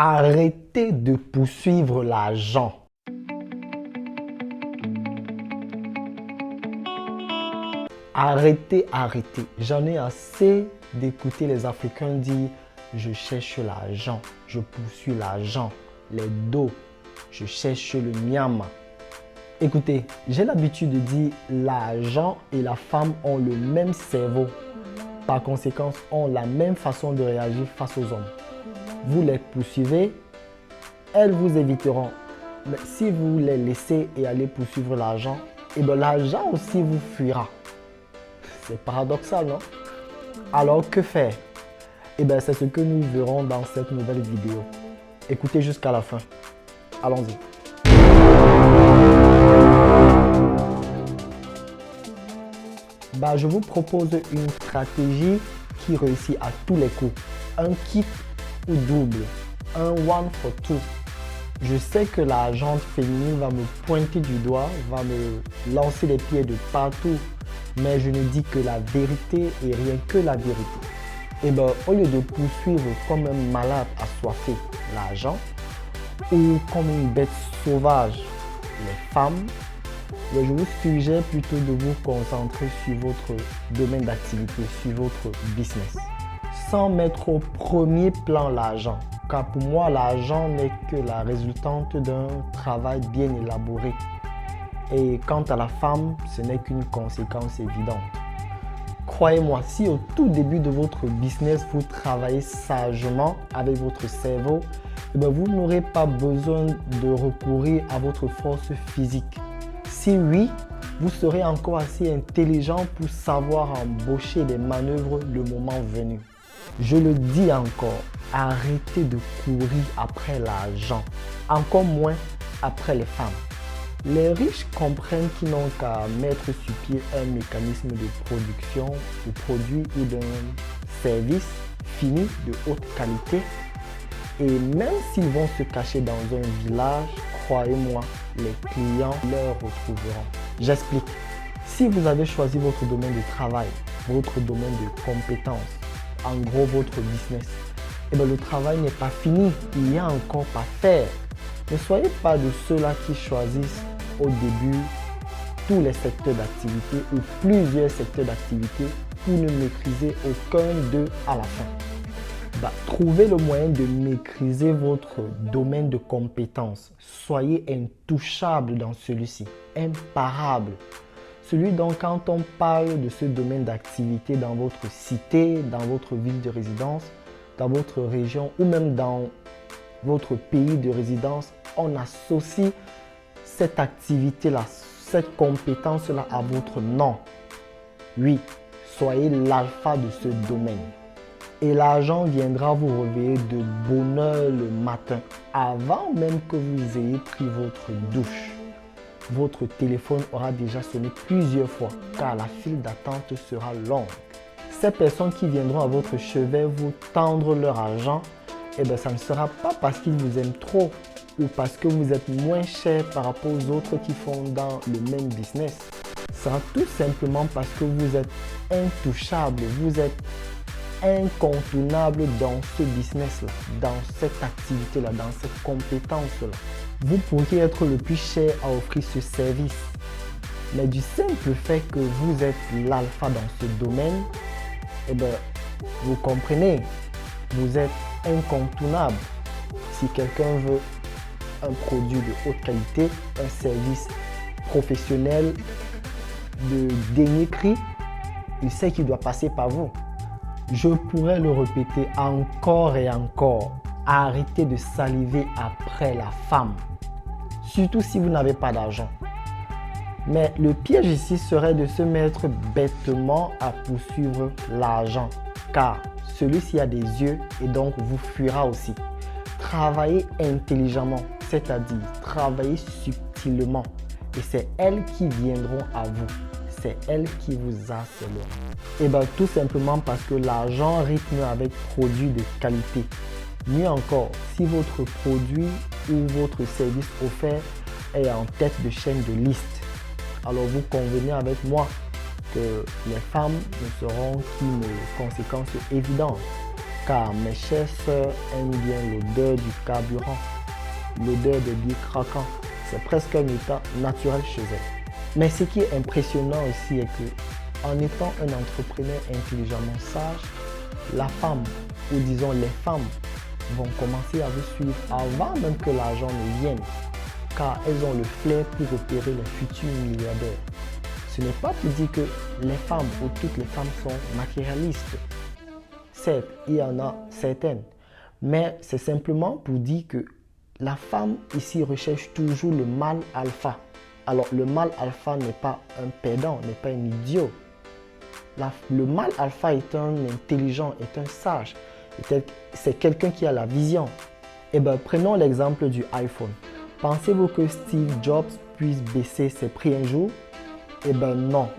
Arrêtez de poursuivre l'argent. Arrêtez. J'en ai assez d'écouter les Africains dire « je cherche l'argent, je poursuis l'argent, les dos, je cherche le miam ». Écoutez, j'ai l'habitude de dire l'argent et la femme ont le même cerveau. Par conséquent, ont la même façon de réagir face aux hommes. Vous les poursuivez, elles vous éviteront. Mais si vous les laissez et allez poursuivre l'argent, et bien l'argent aussi vous fuira. C'est paradoxal, non? Alors que faire? Et bien c'est ce que nous verrons dans cette nouvelle vidéo. Écoutez jusqu'à la fin. Allons-y. Je vous propose une stratégie qui réussit à tous les coups. Un kit ou double. Un one for two. Je sais que la gente féminine va me pointer du doigt, va me lancer les pieds de partout. Mais je ne dis que la vérité et rien que la vérité. Et bien, au lieu de poursuivre comme un malade assoiffé l'argent ou comme une bête sauvage les femmes, je vous suggère plutôt de vous concentrer sur votre domaine d'activité, sur votre business. Sans mettre au premier plan l'argent, car pour moi, l'argent n'est que la résultante d'un travail bien élaboré. Et quant à la femme, ce n'est qu'une conséquence évidente. Croyez-moi, si au tout début de votre business, vous travaillez sagement avec votre cerveau, vous n'aurez pas besoin de recourir à votre force physique. Si oui, vous serez encore assez intelligent pour savoir embaucher des manœuvres le moment venu. Je le dis encore, arrêtez de courir après l'argent, encore moins après les femmes. Les riches comprennent qu'ils n'ont qu'à mettre sur pied un mécanisme de production de produits ou d'un service fini de haute qualité. Et même s'ils vont se cacher dans un village, croyez-moi, les clients leur retrouveront. J'explique. Si vous avez choisi votre domaine de travail, votre domaine de compétence, en gros votre business, le travail n'est pas fini, il y a encore à faire. Ne soyez pas de ceux-là qui choisissent au début tous les secteurs d'activité ou plusieurs secteurs d'activité pour ne maîtriser aucun d'eux à la fin. Trouvez le moyen de maîtriser votre domaine de compétences. Soyez intouchable dans celui-ci, imparable. Celui dont quand on parle de ce domaine d'activité dans votre cité, dans votre ville de résidence, dans votre région ou même dans votre pays de résidence, on associe cette activité-là, cette compétence-là à votre nom. Oui, soyez l'alpha de ce domaine. Et l'argent viendra vous réveiller de bonne heure le matin, avant même que vous ayez pris votre douche. Votre téléphone aura déjà sonné plusieurs fois, car la file d'attente sera longue. Ces personnes qui viendront à votre chevet vous tendre leur argent, ça ne sera pas parce qu'ils vous aiment trop ou parce que vous êtes moins cher par rapport aux autres qui font dans le même business. Ce sera tout simplement parce que vous êtes intouchable, vous êtes incontournable dans ce business-là, dans cette activité-là, dans cette compétence-là. Vous pourriez être le plus cher à offrir ce service, mais du simple fait que vous êtes l'alpha dans ce domaine, vous comprenez, vous êtes incontournable. Si quelqu'un veut un produit de haute qualité, un service professionnel de dernier cri, il sait qu'il doit passer par vous. Je pourrais le répéter encore et encore. Arrêtez de saliver après la femme, surtout si vous n'avez pas d'argent. Mais le piège ici serait de se mettre bêtement à poursuivre l'argent, car celui-ci a des yeux et donc vous fuira aussi. Travaillez intelligemment, c'est-à-dire travaillez subtilement, et c'est elles qui viendront à vous. C'est elles qui vous harceleront. Tout simplement parce que l'argent rythme avec produits de qualité. Mieux encore, si votre produit ou votre service offert est en tête de chaîne de liste, alors vous convenez avec moi que les femmes ne seront qu'une conséquence évidente. car mes chères sœurs aiment bien l'odeur du carburant, l'odeur des billes craquants. C'est presque un état naturel chez elles. Mais ce qui est impressionnant aussi est que, en étant un entrepreneur intelligemment sage, la femme, ou disons les femmes, vont commencer à vous suivre avant même que l'argent ne vienne, car elles ont le flair pour opérer les futurs milliardaires. Ce n'est pas pour dire que les femmes ou toutes les femmes sont matérialistes. Certes, il y en a certaines, mais c'est simplement pour dire que la femme ici recherche toujours le mâle alpha. Alors le mâle alpha n'est pas un pédant, n'est pas un idiot. Le mâle alpha est un intelligent, est un sage. C'est quelqu'un qui a la vision. Et bien, prenons l'exemple du iPhone. Pensez-vous que Steve Jobs puisse baisser ses prix un jour? Eh bien non,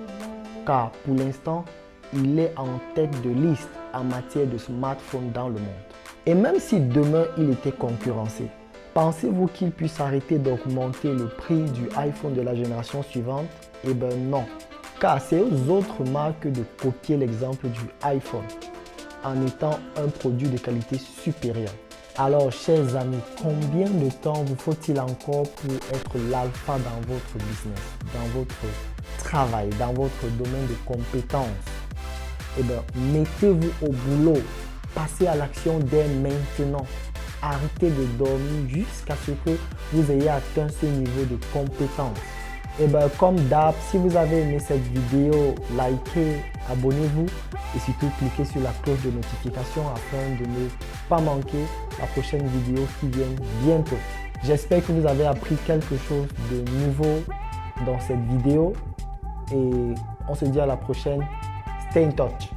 car pour l'instant, il est en tête de liste en matière de smartphones dans le monde. Et même si demain il était concurrencé, pensez-vous qu'il puisse arrêter d'augmenter le prix du iPhone de la génération suivante? Eh bien non, car c'est aux autres marques de copier l'exemple du iPhone en étant un produit de qualité supérieure. Alors, chers amis, combien de temps vous faut-il encore pour être l'alpha dans votre business, dans votre travail, dans votre domaine de compétences? Eh bien, mettez-vous au boulot, passez à l'action dès maintenant. Arrêtez de dormir jusqu'à ce que vous ayez atteint ce niveau de compétence. Et bien, comme d'hab, si vous avez aimé cette vidéo, likez, abonnez-vous et surtout cliquez sur la cloche de notification afin de ne pas manquer la prochaine vidéo qui vient bientôt. J'espère que vous avez appris quelque chose de nouveau dans cette vidéo et on se dit à la prochaine. Stay in touch.